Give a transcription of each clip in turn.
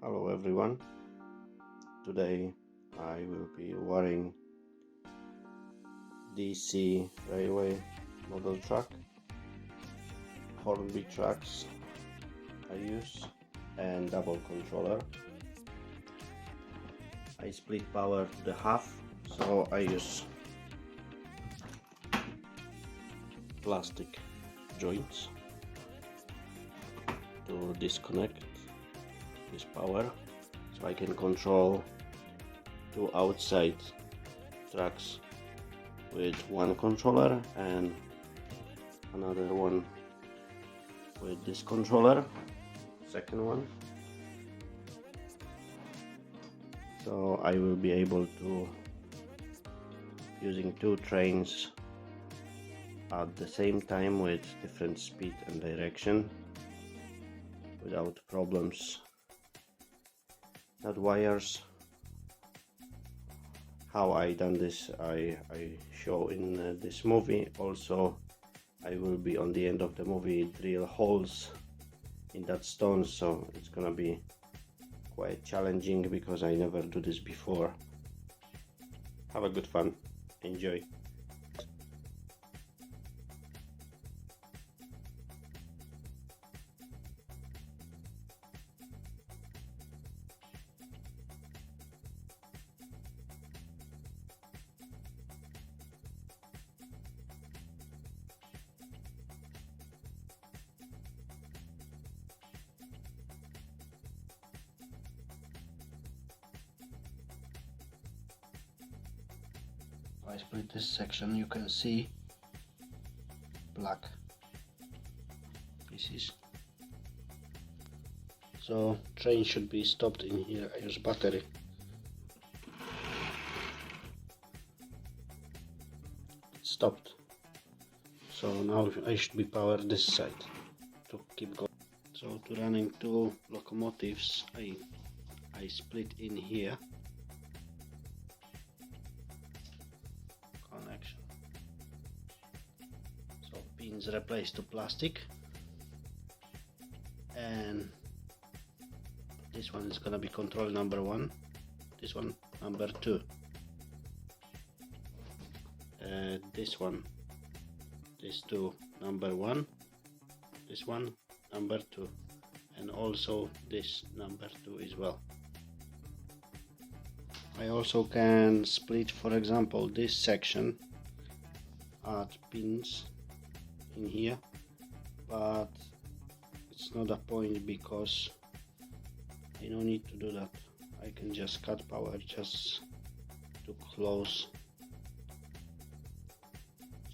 Hello everyone, today I will be wiring DC railway model truck. HORNBY tracks I use and double controller. I split power to the half, so I use plastic joints to disconnect this power, so I can control two outside tracks with one controller and another one with this controller, second one. So I will be able to using two trains at the same time with different speed and direction without problems. That wires, how I done this, I show in this movie. Also I will be on the end of the movie drill holes in that stone, so it's gonna be quite challenging because I never do this before. Have a good fun, enjoy. I split this section, you can see black pieces. So train should be stopped in here. I use battery. It's stopped. So now I should be power this side to keep going. So to running two locomotives, I split in here. Connection. So pins replaced to plastic, and this one is gonna be control number 1, this one number 2, this one, this two number 1, this one number 2, and also this number 2 as well. I also can split, for example, this section, add pins in here, but it's not a point because I don't need to do that. I can just cut power just to close.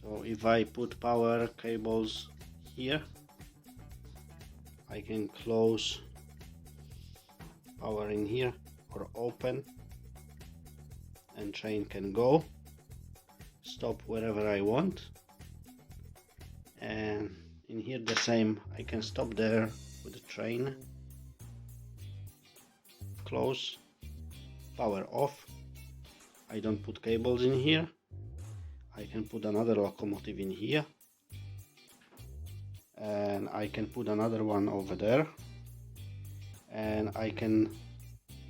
So if I put power cables here, I can close power in here or open, and train can go, stop wherever I want. And in here the same, I can stop there with the train, close, power off. I don't put cables in here. I can put another locomotive in here, and I can put another one over there, and I can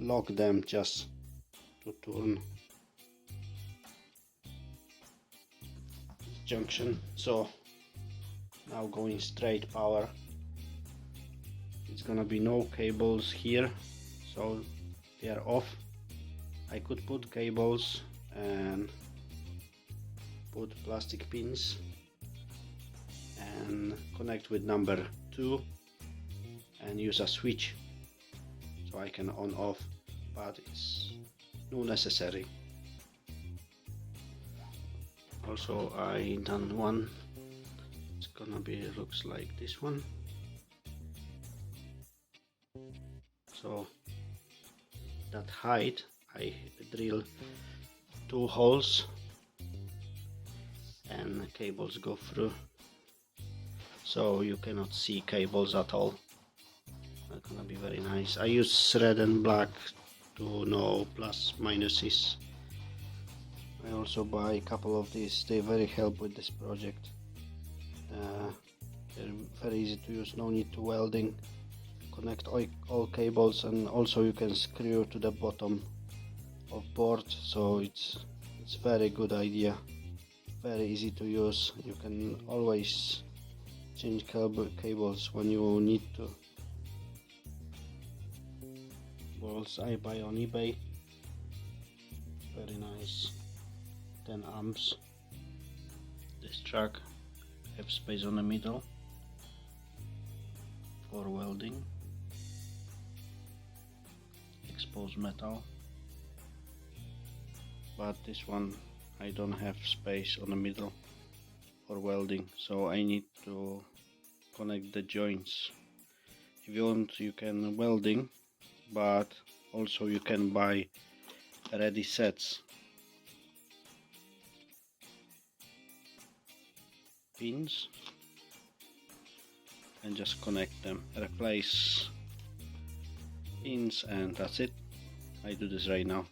lock them just to turn junction. So now going straight power, it's gonna be no cables here, so they are off. I could put cables and put plastic pins and connect with number 2 and use a switch so I can on off, but it's not necessary. Also I done one, it's gonna be, looks like this one. So that height, I drill 2 holes and cables go through, so you cannot see cables at all. That's gonna be very nice. I use red and black to know plus minuses. I also buy a couple of these, they very help with this project. They're very easy to use, no need to welding. connect all cables, and also you can screw to the bottom of board, so it's very good idea, very easy to use. You can always change cables when you need to. Balls I buy on eBay, very nice, 10 amps. This track have space on the middle for welding, exposed metal, but this one I don't have space on the middle for welding, so I need to connect the joints. If you want, you can welding, but also you can buy ready sets, pins, and just connect them, replace pins, and that's it. I do this right now.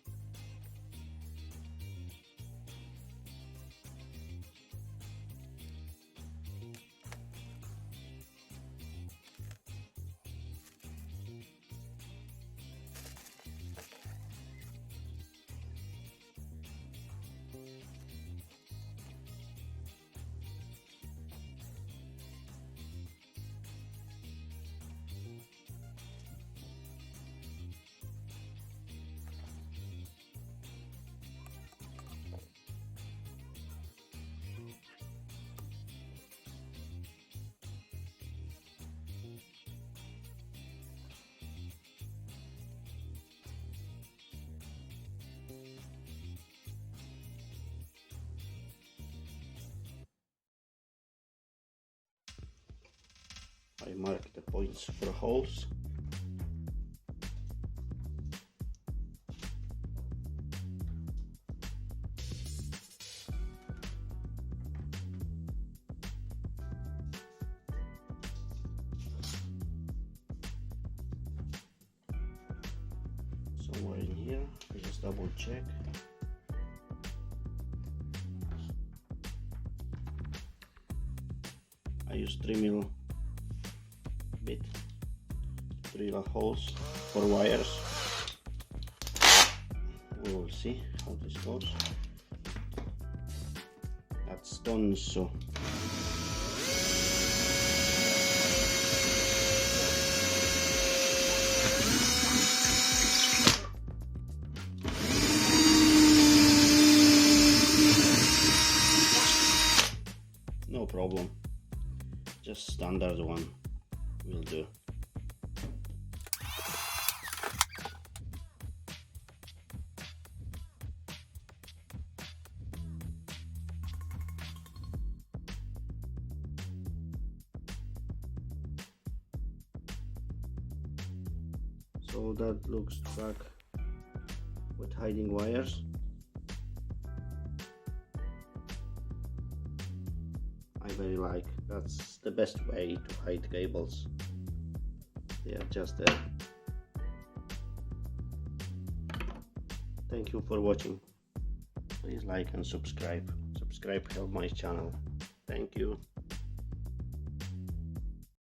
I mark the points for holes. Somewhere in here, I just double check. I use 3mm bit to drill holes for wires. We will see how this goes. That's done. So no problem, just standard one will do. So that looks back with hiding wires. I very like, that's the best way to hide cables. They are just there. Thank you for watching. Please like and subscribe. Subscribe help my channel. Thank you.